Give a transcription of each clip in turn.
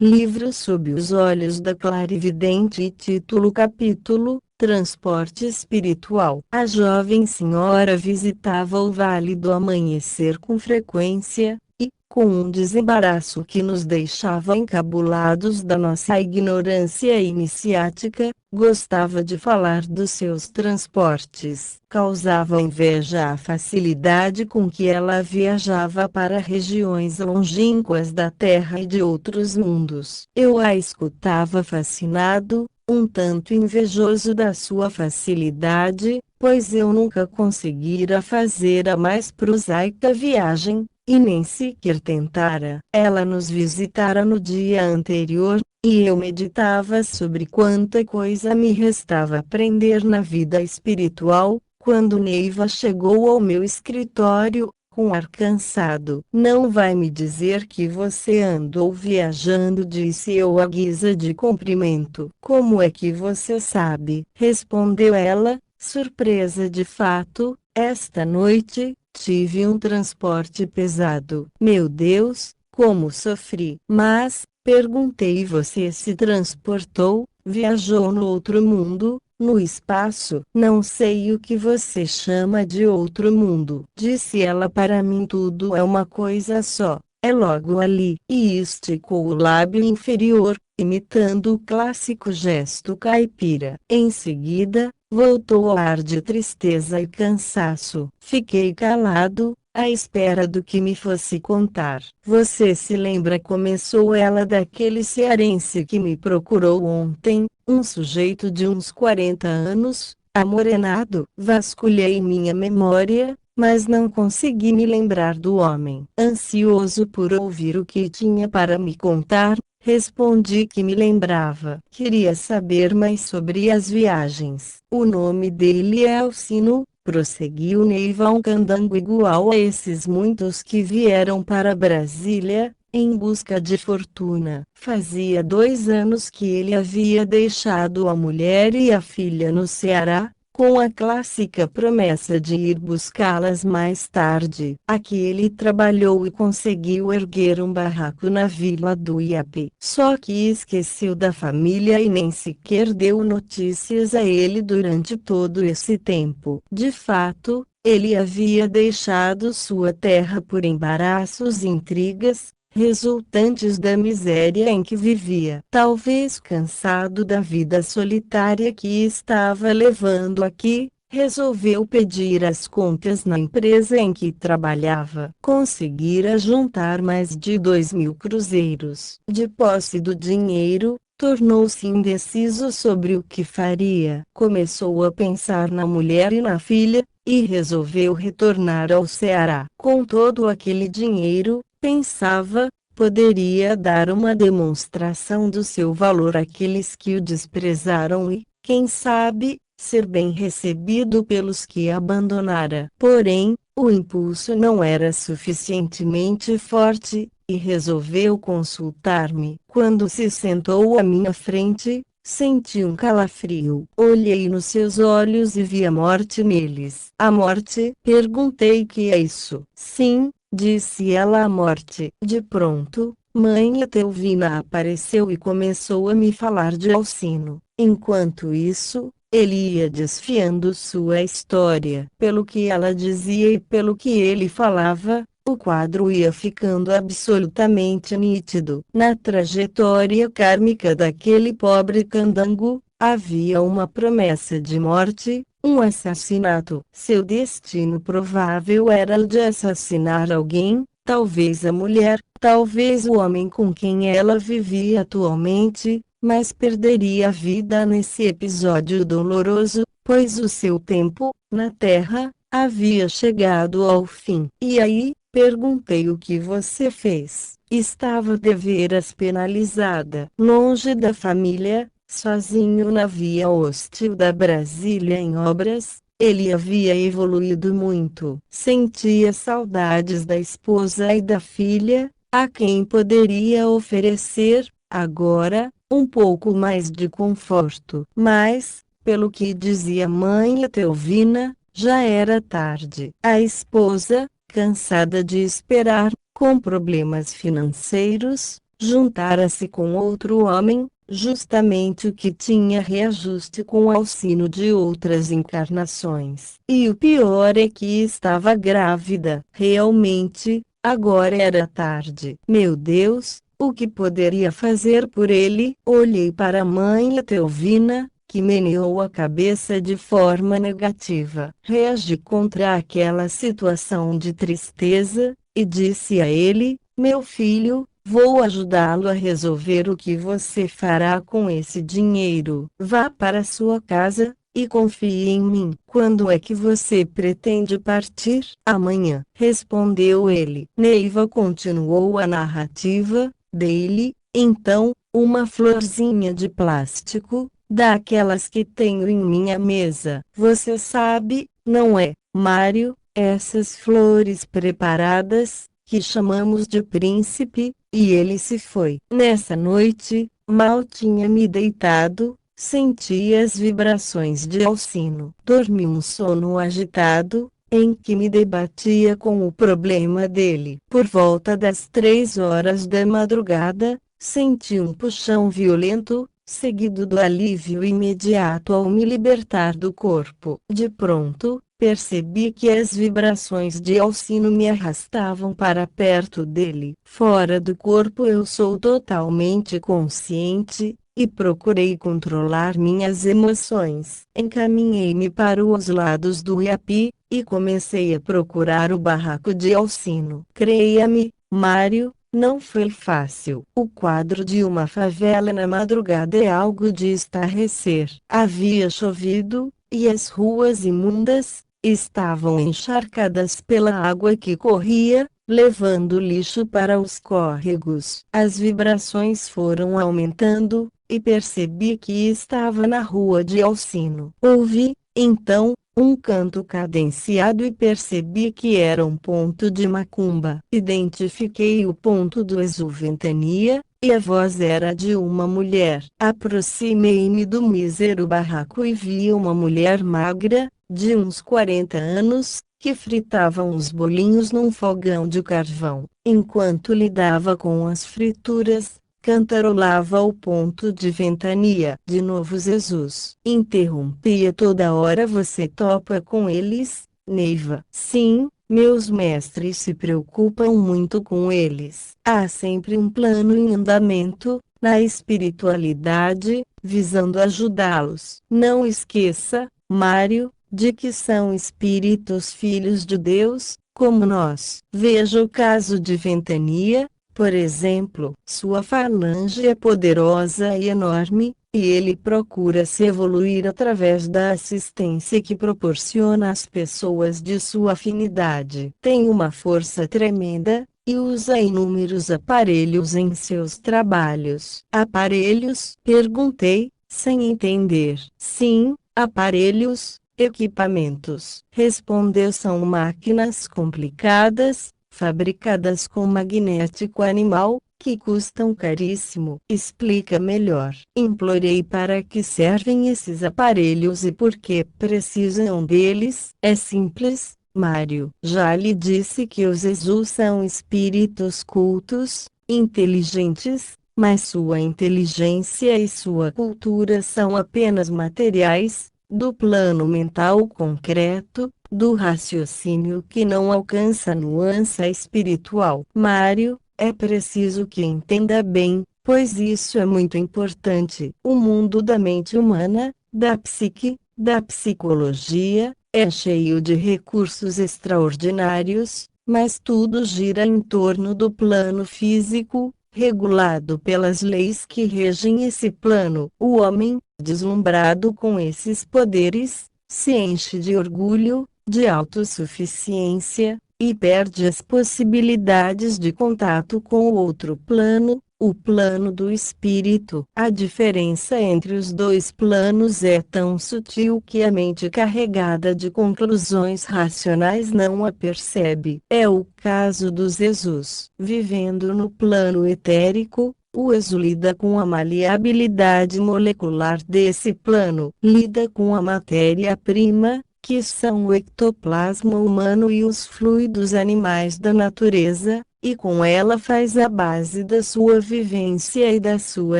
Livro Sob os Olhos da Clarividente e título Capítulo Transporte Espiritual. A jovem senhora visitava o Vale do Amanhecer com frequência, e, com um desembaraço que nos deixava encabulados da nossa ignorância iniciática, gostava de falar dos seus transportes. Causava inveja a facilidade com que ela viajava para regiões longínquas da Terra e de outros mundos. Eu a escutava fascinado, um tanto invejoso da sua facilidade, pois eu nunca conseguira fazer a mais prosaica viagem, e nem sequer tentara. Ela nos visitara no dia anterior, e eu meditava sobre quanta coisa me restava aprender na vida espiritual, quando Neiva chegou ao meu escritório, com ar cansado. Não vai me dizer que você andou viajando, disse eu à guisa de cumprimento. Como é que você sabe? Respondeu ela, surpresa de fato. Esta noite, tive um transporte pesado. Meu Deus, como sofri! Mas, perguntei, você se transportou? Viajou no outro mundo? No espaço? Não sei o que você chama de outro mundo, disse ela. Para mim tudo é uma coisa só, é logo ali. E esticou o lábio inferior, imitando o clássico gesto caipira. Em seguida, voltou ao ar de tristeza e cansaço. Fiquei calado, à espera do que me fosse contar. Você se lembra, começou ela, daquele cearense que me procurou ontem? Um sujeito de uns 40 anos, amorenado. Vasculhei minha memória, mas não consegui me lembrar do homem. Ansioso por ouvir o que tinha para me contar, respondi que me lembrava. Queria saber mais sobre as viagens. O nome dele é Alcino, prosseguiu Neiva, um candango igual a esses muitos que vieram para Brasília em busca de fortuna. Fazia 2 anos que ele havia deixado a mulher e a filha no Ceará, com a clássica promessa de ir buscá-las mais tarde. Aqui ele trabalhou e conseguiu erguer um barraco na vila do Iapê. Só que esqueceu da família e nem sequer deu notícias a ele durante todo esse tempo. De fato, ele havia deixado sua terra por embaraços e intrigas, resultantes da miséria em que vivia. Talvez cansado da vida solitária que estava levando aqui, resolveu pedir as contas na empresa em que trabalhava. Conseguira juntar mais de 2.000 cruzeiros. De posse do dinheiro, tornou-se indeciso sobre o que faria. Começou a pensar na mulher e na filha, e resolveu retornar ao Ceará. Com todo aquele dinheiro, pensava, poderia dar uma demonstração do seu valor àqueles que o desprezaram e, quem sabe, ser bem recebido pelos que abandonara. Porém, o impulso não era suficientemente forte, e resolveu consultar-me. Quando se sentou à minha frente, senti um calafrio. Olhei nos seus olhos e vi a morte neles. A morte? Perguntei. Que é isso? Sim, disse ela, a morte. De pronto, mãe Etelvina apareceu e começou a me falar de Alcino. Enquanto isso, ele ia desfiando sua história. Pelo que ela dizia e pelo que ele falava, o quadro ia ficando absolutamente nítido. Na trajetória kármica daquele pobre candango, havia uma promessa de morte, um assassinato. Seu destino provável era o de assassinar alguém, talvez a mulher, talvez o homem com quem ela vivia atualmente, mas perderia a vida nesse episódio doloroso, pois o seu tempo, na Terra, havia chegado ao fim. E aí? Perguntei. O que você fez? Estava deveras penalizada, longe da família, sozinho na via hostil da Brasília em obras. Ele havia evoluído muito. Sentia saudades da esposa e da filha, a quem poderia oferecer, agora, um pouco mais de conforto. Mas, pelo que dizia mãe Etelvina, já era tarde. A esposa, cansada de esperar, com problemas financeiros, juntara-se com outro homem, justamente o que tinha reajuste com o auxílio de outras encarnações. E o pior é que estava grávida. Realmente, agora era tarde. Meu Deus, o que poderia fazer por ele? Olhei para a mãe Etelvina, que meneou a cabeça de forma negativa. Reagi contra aquela situação de tristeza, e disse a ele: meu filho, vou ajudá-lo a resolver o que você fará com esse dinheiro. Vá para sua casa, e confie em mim. Quando é que você pretende partir? Amanhã, respondeu ele. Neiva continuou a narrativa. Dei-lhe, então, uma florzinha de plástico, daquelas que tenho em minha mesa. Você sabe, não é, Mário, essas flores preparadas, que chamamos de príncipe, e ele se foi. Nessa noite, mal tinha me deitado, senti as vibrações de Alcino. Dormi um sono agitado, em que me debatia com o problema dele. Por volta das 3 horas da madrugada, senti um puxão violento, seguido do alívio imediato ao me libertar do corpo. De pronto, percebi que as vibrações de Alcino me arrastavam para perto dele. Fora do corpo eu sou totalmente consciente, e procurei controlar minhas emoções. Encaminhei-me para os lados do Iapi, e comecei a procurar o barraco de Alcino. Creia-me, Mário, não foi fácil. O quadro de uma favela na madrugada é algo de estarrecer. Havia chovido, e as ruas imundas estavam encharcadas pela água que corria, levando lixo para os córregos. As vibrações foram aumentando, e percebi que estava na rua de Alcino. Ouvi, então, um canto cadenciado e percebi que era um ponto de macumba. Identifiquei o ponto do exu-ventania, e a voz era de uma mulher. Aproximei-me do mísero barraco e vi uma mulher magra, de uns 40 anos, que fritava uns bolinhos num fogão de carvão. Enquanto lidava com as frituras, cantarolava o ponto de ventania. De novo Jesus interrompia toda hora. Você topa com eles, Neiva? Sim, meus mestres se preocupam muito com eles. Há sempre um plano em andamento, na espiritualidade, visando ajudá-los. Não esqueça, Mário, de que são espíritos filhos de Deus, como nós. Veja o caso de Ventania, por exemplo. Sua falange é poderosa e enorme, e ele procura se evoluir através da assistência que proporciona às pessoas de sua afinidade. Tem uma força tremenda, e usa inúmeros aparelhos em seus trabalhos. Aparelhos? Perguntei, sem entender. Sim, aparelhos, equipamentos. Respondeu: são máquinas complicadas, fabricadas com magnético animal, que custam caríssimo. Explica melhor. Implorei: para que servem esses aparelhos e por que precisam deles? É simples, Mário. Já lhe disse que os Exus são espíritos cultos, inteligentes, mas sua inteligência e sua cultura são apenas materiais, do plano mental concreto, do raciocínio que não alcança a nuance espiritual. Mário, é preciso que entenda bem, pois isso é muito importante. O mundo da mente humana, da psique, da psicologia, é cheio de recursos extraordinários, mas tudo gira em torno do plano físico, regulado pelas leis que regem esse plano. O homem, deslumbrado com esses poderes, se enche de orgulho, de autossuficiência, e perde as possibilidades de contato com o outro plano, o plano do espírito. A diferença entre os dois planos é tão sutil que a mente carregada de conclusões racionais não a percebe. É o caso dos Exus. Vivendo no plano etérico, o Exu lida com a maleabilidade molecular desse plano, lida com a matéria-prima, que são o ectoplasma humano e os fluidos animais da natureza, e com ela faz a base da sua vivência e da sua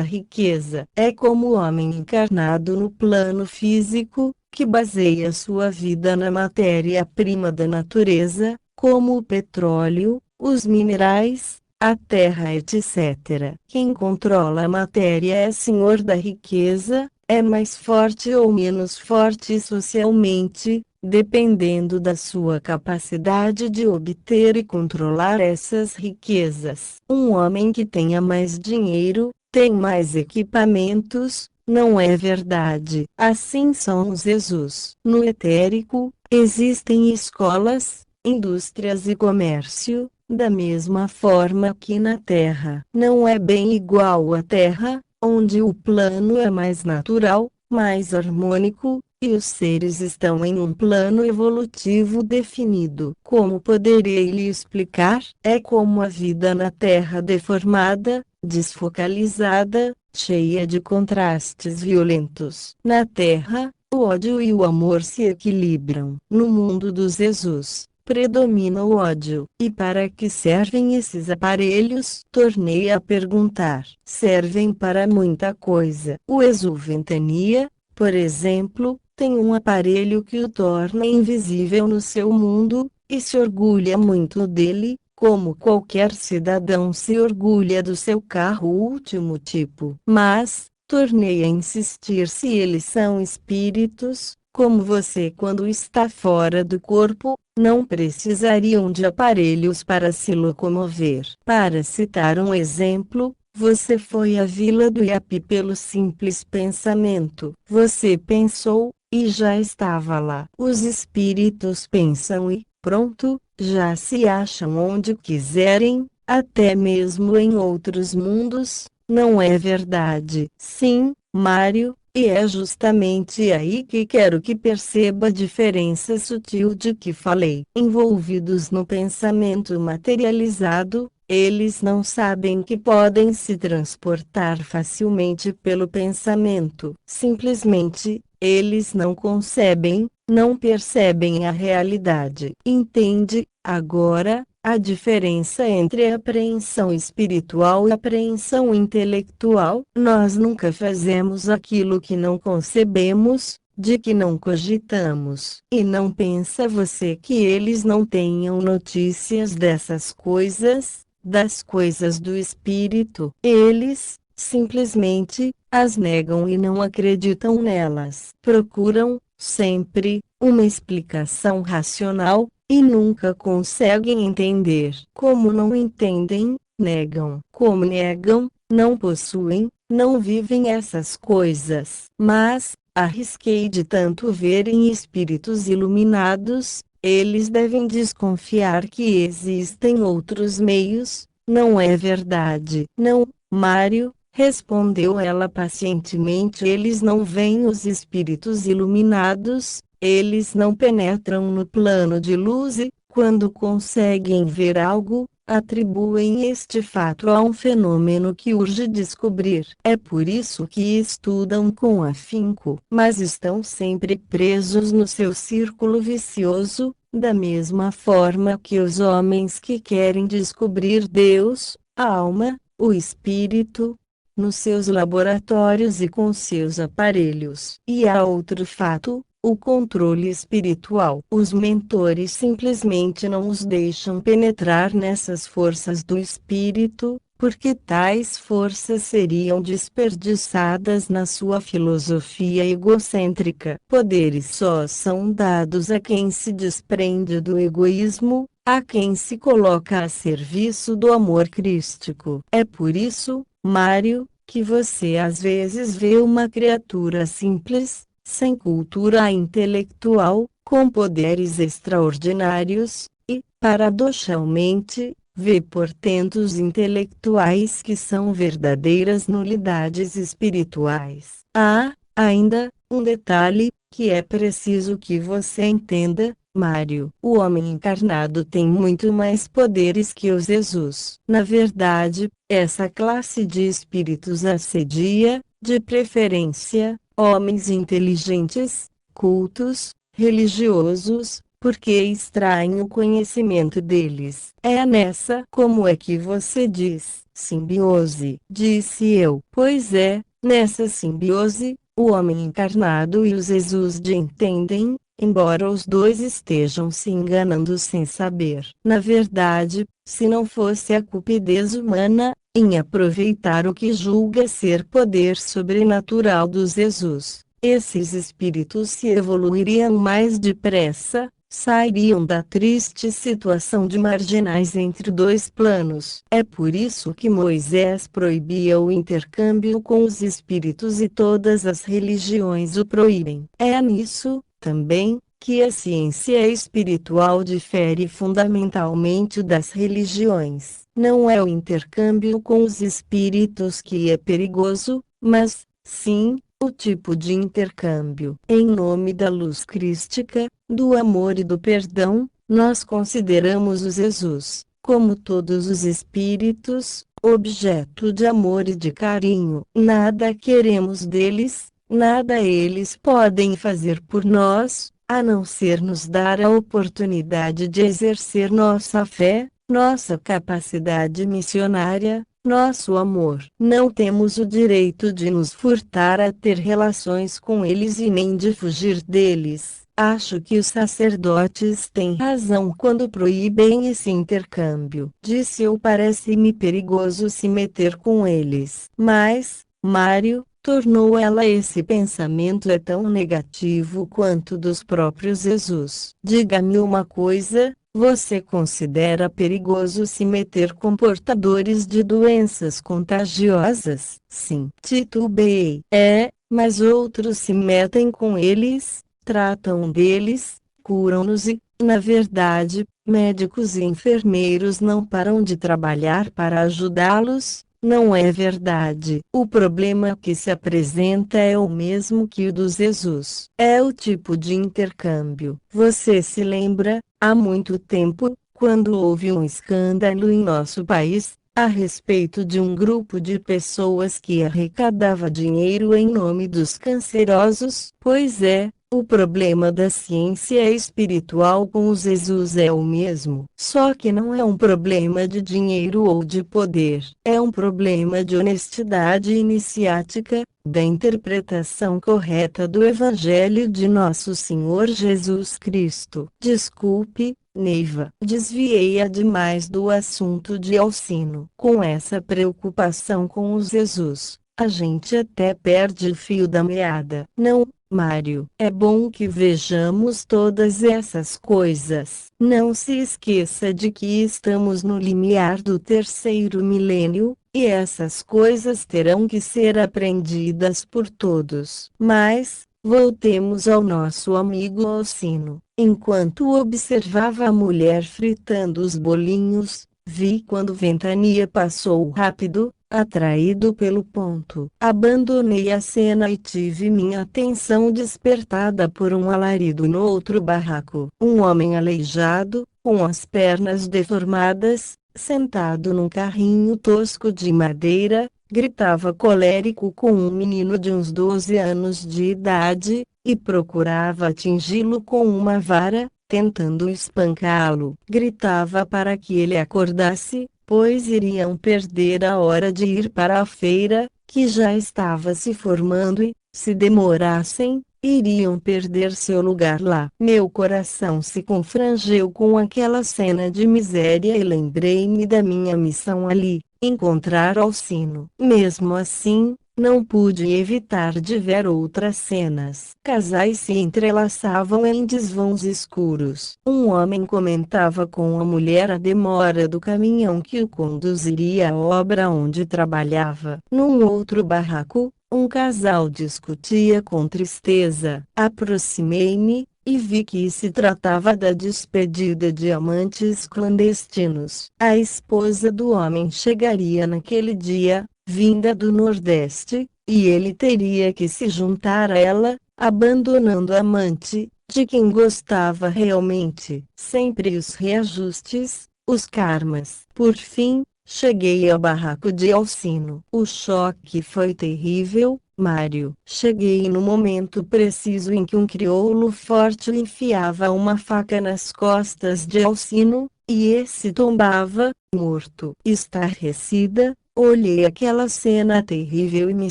riqueza. É como o homem encarnado no plano físico, que baseia sua vida na matéria-prima da natureza, como o petróleo, os minerais, a terra, etc. Quem controla a matéria é senhor da riqueza, é mais forte ou menos forte socialmente, dependendo da sua capacidade de obter e controlar essas riquezas. Um homem que tenha mais dinheiro, tem mais equipamentos, não é verdade. Assim são os Jesus. No etérico, existem escolas, indústrias e comércio, da mesma forma que na Terra. Não é bem igual à Terra, onde o plano é mais natural, mais harmônico, e os seres estão em um plano evolutivo definido. Como poderei lhe explicar? É como a vida na Terra deformada, desfocalizada, cheia de contrastes violentos. Na Terra, o ódio e o amor se equilibram. No mundo dos Jesus, predomina o ódio. E para que servem esses aparelhos? Tornei a perguntar. Servem para muita coisa. O exu-ventania, por exemplo, tem um aparelho que o torna invisível no seu mundo, e se orgulha muito dele, como qualquer cidadão se orgulha do seu carro último tipo. Mas, tornei a insistir se eles são espíritos, como você quando está fora do corpo, não precisariam de aparelhos para se locomover. Para citar um exemplo, você foi à Vila do Iapi pelo simples pensamento. Você pensou, e já estava lá. Os espíritos pensam e, pronto, já se acham onde quiserem, até mesmo em outros mundos, não é verdade? Sim, Mário. E é justamente aí que quero que perceba a diferença sutil de que falei. Envolvidos no pensamento materializado, eles não sabem que podem se transportar facilmente pelo pensamento. Simplesmente, eles não concebem, não percebem a realidade. Entende, agora, a diferença entre a apreensão espiritual e a apreensão intelectual? Nós nunca fazemos aquilo que não concebemos, de que não cogitamos. E não pensa você que eles não tenham notícias dessas coisas, das coisas do espírito? Eles, simplesmente, as negam e não acreditam nelas. Procuram, sempre, uma explicação racional, e nunca conseguem entender. Como não entendem, negam. Como negam, não possuem, não vivem essas coisas. Mas, arrisquei de tanto verem espíritos iluminados, eles devem desconfiar que existem outros meios, não é verdade? Não, Mário, respondeu ela pacientemente. Eles não veem os espíritos iluminados, eles não penetram no plano de luz e, quando conseguem ver algo, atribuem este fato a um fenômeno que urge descobrir. É por isso que estudam com afinco, mas estão sempre presos no seu círculo vicioso, da mesma forma que os homens que querem descobrir Deus, a alma, o espírito, nos seus laboratórios e com seus aparelhos. E há outro fato, o controle espiritual. Os mentores simplesmente não os deixam penetrar nessas forças do espírito, porque tais forças seriam desperdiçadas na sua filosofia egocêntrica. Poderes só são dados a quem se desprende do egoísmo, a quem se coloca a serviço do amor crístico. É por isso, Mário, que você às vezes vê uma criatura simples, sem cultura intelectual, com poderes extraordinários, e, paradoxalmente, vê portentos intelectuais que são verdadeiras nulidades espirituais. Há, ainda, um detalhe, que é preciso que você entenda, Mário. O homem encarnado tem muito mais poderes que os Jesus. Na verdade, essa classe de espíritos assedia, de preferência, homens inteligentes, cultos, religiosos, porque extraem o conhecimento deles. É nessa, como é que você diz, simbiose, disse eu. Pois é, nessa simbiose, o homem encarnado e os Jesus de entendem, embora os dois estejam se enganando sem saber. Na verdade, se não fosse a cupidez humana, em aproveitar o que julga ser poder sobrenatural dos Jesus, esses espíritos se evoluiriam mais depressa, sairiam da triste situação de marginais entre dois planos. É por isso que Moisés proibia o intercâmbio com os espíritos e todas as religiões o proíbem. É nisso, também, que a ciência espiritual difere fundamentalmente das religiões. Não é o intercâmbio com os espíritos que é perigoso, mas, sim, o tipo de intercâmbio. Em nome da luz crística, do amor e do perdão, nós consideramos os Jesus, como todos os espíritos, objeto de amor e de carinho. Nada queremos deles, nada eles podem fazer por nós, a não ser nos dar a oportunidade de exercer nossa fé, nossa capacidade missionária, nosso amor. Não temos o direito de nos furtar a ter relações com eles e nem de fugir deles. Acho que os sacerdotes têm razão quando proíbem esse intercâmbio. Disse eu, parece-me perigoso se meter com eles. Mas, Mário, tornou ela, esse pensamento é tão negativo quanto dos próprios Jesus. Diga-me uma coisa, você considera perigoso se meter com portadores de doenças contagiosas? Sim. Titubeei. É, mas outros se metem com eles, tratam deles, curam-nos e, na verdade, médicos e enfermeiros não param de trabalhar para ajudá-los. Não é verdade. O problema que se apresenta é o mesmo que o dos Jesus. É o tipo de intercâmbio. Você se lembra, há muito tempo, quando houve um escândalo em nosso país, a respeito de um grupo de pessoas que arrecadava dinheiro em nome dos cancerosos? Pois é. O problema da ciência espiritual com os Jesus é o mesmo, só que não é um problema de dinheiro ou de poder. É um problema de honestidade iniciática, da interpretação correta do Evangelho de Nosso Senhor Jesus Cristo. Desculpe, Neiva, desviei-a demais do assunto de Alcino. Com essa preocupação com os Jesus, a gente até perde o fio da meada. Não, Mário, é bom que vejamos todas essas coisas. Não se esqueça de que estamos no limiar do terceiro milênio, e essas coisas terão que ser aprendidas por todos. Mas, voltemos ao nosso amigo Alcino. Enquanto observava a mulher fritando os bolinhos, vi quando Ventania passou rápido, atraído pelo ponto. Abandonei a cena e tive minha atenção despertada por um alarido no outro barraco. Um homem aleijado, com as pernas deformadas, sentado num carrinho tosco de madeira, gritava colérico com um menino de uns 12 anos de idade, e procurava atingi-lo com uma vara, tentando espancá-lo. Gritava para que ele acordasse, pois iriam perder a hora de ir para a feira, que já estava se formando e, se demorassem, iriam perder seu lugar lá. Meu coração se confrangeu com aquela cena de miséria e lembrei-me da minha missão ali, encontrar Alcino. Mesmo assim, não pude evitar de ver outras cenas. Casais se entrelaçavam em desvãos escuros. Um homem comentava com a mulher a demora do caminhão que o conduziria à obra onde trabalhava. Num outro barraco, um casal discutia com tristeza. Aproximei-me, e vi que se tratava da despedida de amantes clandestinos. A esposa do homem chegaria naquele dia, vinda do Nordeste, e ele teria que se juntar a ela, abandonando a amante, de quem gostava realmente. Sempre os reajustes, os karmas. Por fim, cheguei ao barraco de Alcino. O choque foi terrível, Mário. Cheguei no momento preciso em que um crioulo forte enfiava uma faca nas costas de Alcino, e esse tombava, morto. Estarrecida, olhei aquela cena terrível e me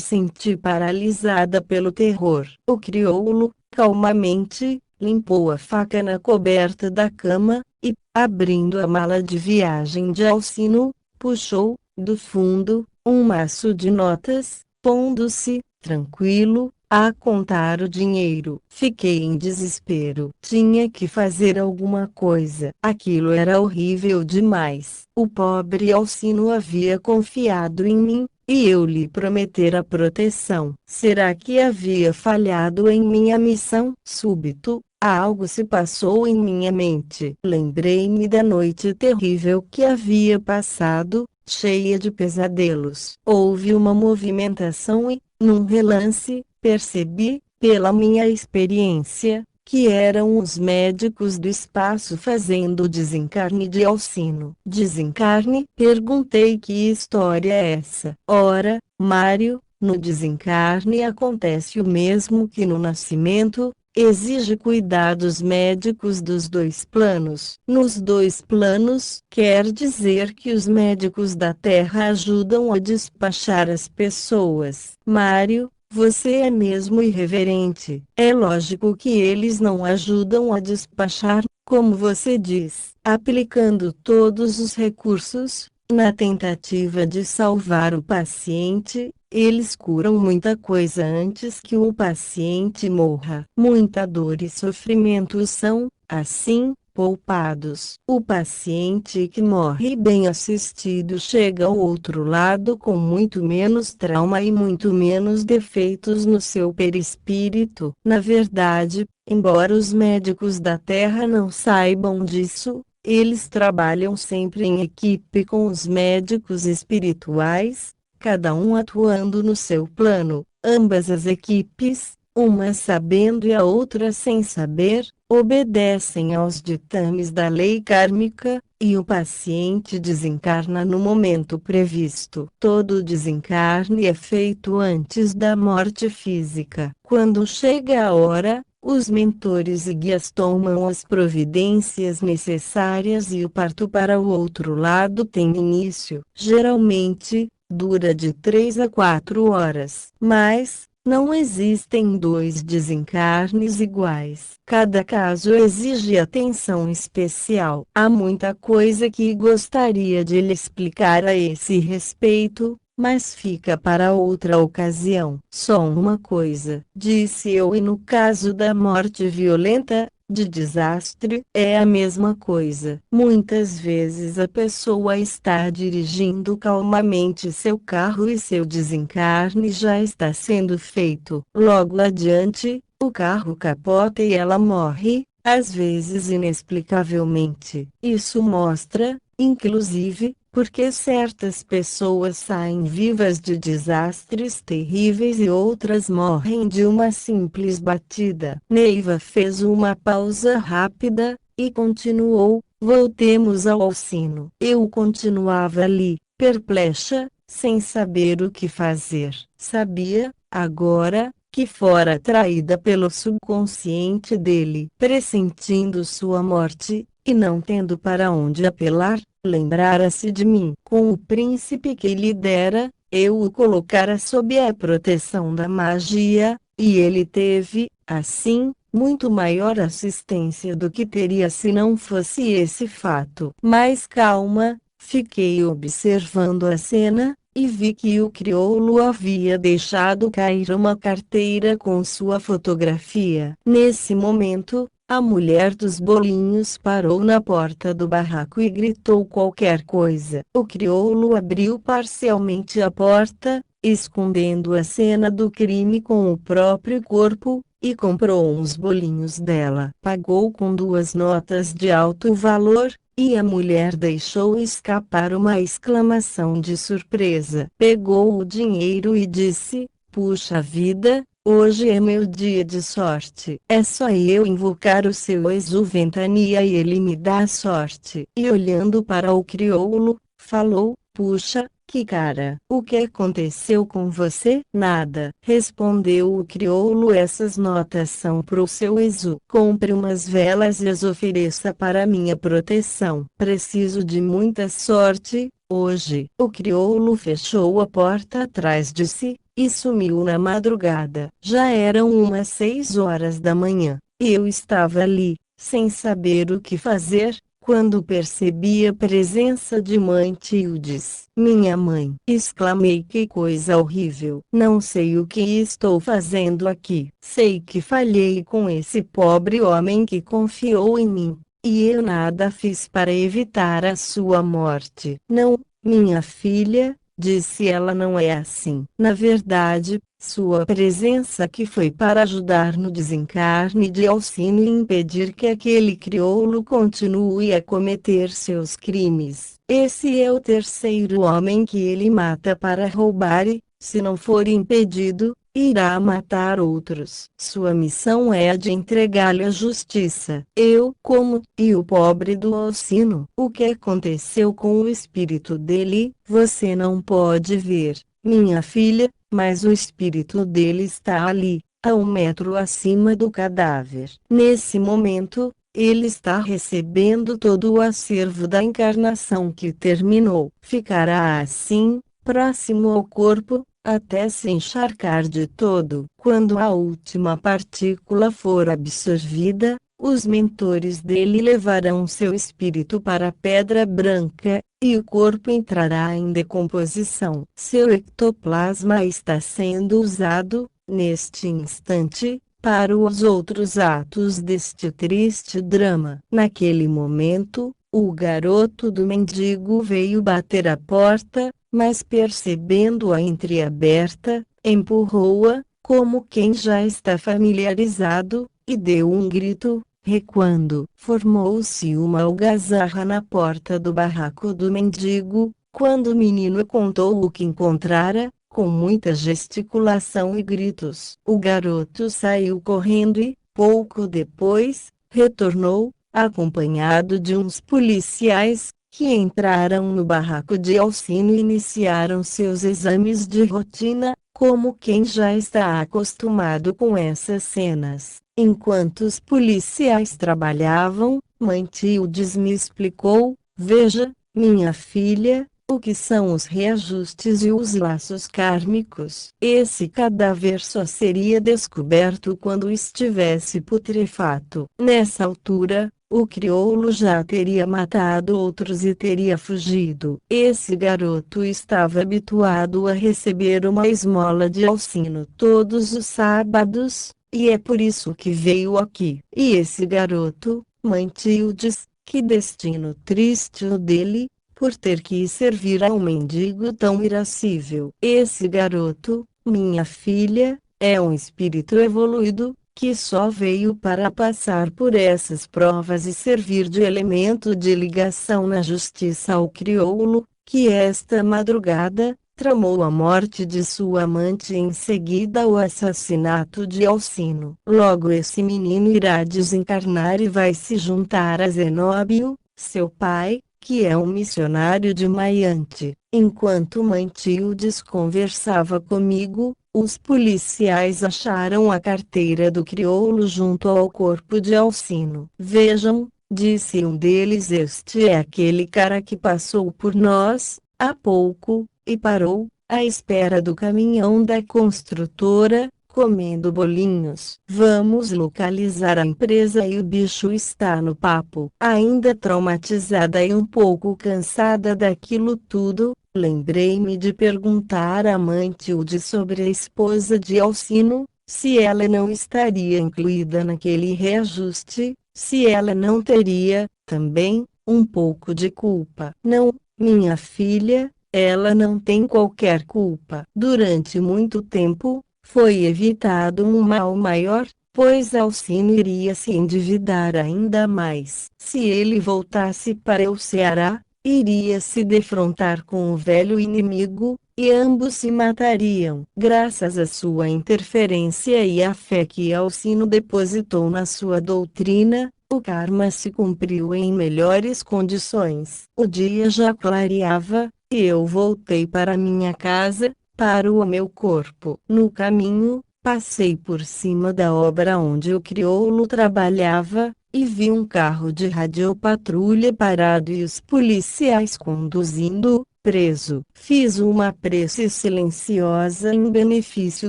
senti paralisada pelo terror. O crioulo, calmamente, limpou a faca na coberta da cama, e, abrindo a mala de viagem de Alcino, puxou, do fundo, um maço de notas, pondo-se, tranquilo, a contar o dinheiro. Fiquei em desespero. Tinha que fazer alguma coisa. Aquilo era horrível demais. O pobre Alcino havia confiado em mim, e eu lhe prometera proteção. Será que havia falhado em minha missão? Súbito, algo se passou em minha mente. Lembrei-me da noite terrível que havia passado, cheia de pesadelos. Houve uma movimentação e, num relance, percebi, pela minha experiência, que eram os médicos do espaço fazendo o desencarne de Alcino. Desencarne? Perguntei. Que história é essa? Ora, Mário, no desencarne acontece o mesmo que no nascimento. Exige cuidados médicos dos dois planos. Nos dois planos, quer dizer que os médicos da Terra ajudam a despachar as pessoas. Mário, você é mesmo irreverente. É lógico que eles não ajudam a despachar, como você diz, aplicando todos os recursos, na tentativa de salvar o paciente. Eles curam muita coisa antes que o paciente morra. Muita dor e sofrimento são, assim, poupados. O paciente que morre bem assistido chega ao outro lado com muito menos trauma e muito menos defeitos no seu perispírito. Na verdade, embora os médicos da Terra não saibam disso, eles trabalham sempre em equipe com os médicos espirituais, cada um atuando no seu plano. Ambas as equipes, uma sabendo e a outra sem saber, obedecem aos ditames da lei kármica, e o paciente desencarna no momento previsto. Todo desencarne é feito antes da morte física. Quando chega a hora, os mentores e guias tomam as providências necessárias e o parto para o outro lado tem início. Geralmente, dura de 3 a 4 horas. Mas, não existem dois desencarnes iguais. Cada caso exige atenção especial. Há muita coisa que gostaria de lhe explicar a esse respeito, mas fica para outra ocasião. Só uma coisa, disse eu, e no caso da morte violenta, de desastre, é a mesma coisa. Muitas vezes a pessoa está dirigindo calmamente seu carro e seu desencarne já está sendo feito. Logo adiante, o carro capota e ela morre, às vezes inexplicavelmente. Isso mostra, inclusive, porque certas pessoas saem vivas de desastres terríveis e outras morrem de uma simples batida. Neiva fez uma pausa rápida, e continuou: voltemos ao Alcino. Eu continuava ali, perplexa, sem saber o que fazer. Sabia, agora, que fora traída pelo subconsciente dele, pressentindo sua morte, e não tendo para onde apelar. Lembrara-se de mim. Com o príncipe que lhe dera, eu o colocara sob a proteção da magia, e ele teve, assim, muito maior assistência do que teria se não fosse esse fato. Mas calma, fiquei observando a cena, e vi que o crioulo havia deixado cair uma carteira com sua fotografia. Nesse momento, a mulher dos bolinhos parou na porta do barraco e gritou qualquer coisa. O crioulo abriu parcialmente a porta, escondendo a cena do crime com o próprio corpo, e comprou uns bolinhos dela. Pagou com 2 notas de alto valor, e a mulher deixou escapar uma exclamação de surpresa. Pegou o dinheiro e disse: puxa vida! Hoje é meu dia de sorte. É só eu invocar o seu exu-ventania e ele me dá sorte. E olhando para o crioulo, falou: puxa, Que cara, o que aconteceu com você? Nada, respondeu o crioulo. Essas notas são pro seu Exu. Compre umas velas e as ofereça para minha proteção. Preciso de muita sorte. Hoje, o crioulo fechou a porta atrás de si e sumiu na madrugada. Já eram umas 6 horas da manhã, e eu estava ali, sem saber o que fazer, quando percebi a presença de mãe Tildes. Minha mãe! Exclamei, que coisa horrível! Não sei o que estou fazendo aqui. Sei que falhei com esse pobre homem que confiou em mim. E eu nada fiz para evitar a sua morte. Não, minha filha, disse ela, não é assim. Na verdade, sua presença aqui foi para ajudar no desencarne de Alcino e impedir que aquele crioulo continue a cometer seus crimes. Esse é o terceiro homem que ele mata para roubar e, se não for impedido, irá matar outros. Sua missão é a de entregá-lo à justiça. Eu como, e o pobre do Alcino. O que aconteceu com o espírito dele, você não pode ver, minha filha, mas o espírito dele está ali, a 1 metro acima do cadáver. Nesse momento, ele está recebendo todo o acervo da encarnação que terminou. Ficará assim, próximo ao corpo, até se encharcar de todo. Quando a última partícula for absorvida, os mentores dele levarão seu espírito para a Pedra Branca, e o corpo entrará em decomposição. Seu ectoplasma está sendo usado, neste instante, para os outros atos deste triste drama. Naquele momento, o garoto do mendigo veio bater a porta, mas percebendo-a entreaberta, empurrou-a, como quem já está familiarizado, e deu um grito, recuando. Formou-se uma algazarra na porta do barraco do mendigo, quando o menino contou o que encontrara, com muita gesticulação e gritos. O garoto saiu correndo e, pouco depois, retornou, acompanhado de uns policiais, que entraram no barraco de Alcino e iniciaram seus exames de rotina, como quem já está acostumado com essas cenas. Enquanto os policiais trabalhavam, mãe Tildes me explicou: veja, minha filha, o que são os reajustes e os laços kármicos. Esse cadáver só seria descoberto quando estivesse putrefato. Nessa altura, o crioulo já teria matado outros e teria fugido. Esse garoto estava habituado a receber uma esmola de Alcino todos os sábados, e é por isso que veio aqui. E esse garoto, mãe Tildes, que destino triste o dele, por ter que servir a um mendigo tão irascível. Esse garoto, minha filha, é um espírito evoluído, que só veio para passar por essas provas e servir de elemento de ligação na justiça ao crioulo, que esta madrugada, tramou a morte de sua amante e em seguida o assassinato de Alcino. Logo esse menino irá desencarnar e vai se juntar a Zenóbio, seu pai, que é um missionário de Maiante. Enquanto mãe Tildes conversava comigo, os policiais acharam a carteira do crioulo junto ao corpo de Alcino. Vejam, disse um deles, este é aquele cara que passou por nós, há pouco, e parou, à espera do caminhão da construtora, comendo bolinhos. Vamos localizar a empresa e o bicho está no papo. Ainda traumatizada e um pouco cansada daquilo tudo, lembrei-me de perguntar à mãe Tilde sobre a esposa de Alcino, se ela não estaria incluída naquele reajuste, se ela não teria, também, um pouco de culpa. Não, minha filha, ela não tem qualquer culpa. Durante muito tempo, foi evitado um mal maior, pois Alcino iria se endividar ainda mais. Se ele voltasse para o Ceará, iria se defrontar com o velho inimigo, e ambos se matariam. Graças à sua interferência e à fé que Alcino depositou na sua doutrina, o karma se cumpriu em melhores condições. O dia já clareava, e eu voltei para minha casa, para o meu corpo. No caminho, passei por cima da obra onde o crioulo trabalhava, e vi um carro de radiopatrulha parado e os policiais conduzindo-o, preso. Fiz uma prece silenciosa em benefício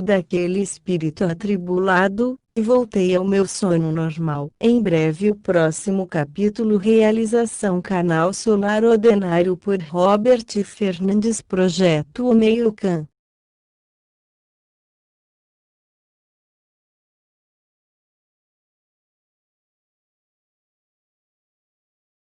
daquele espírito atribulado, e voltei ao meu sono normal. Em breve o próximo capítulo. Realização Canal Solar Ordinário por Robert Fernandes. Projeto Omeiucan.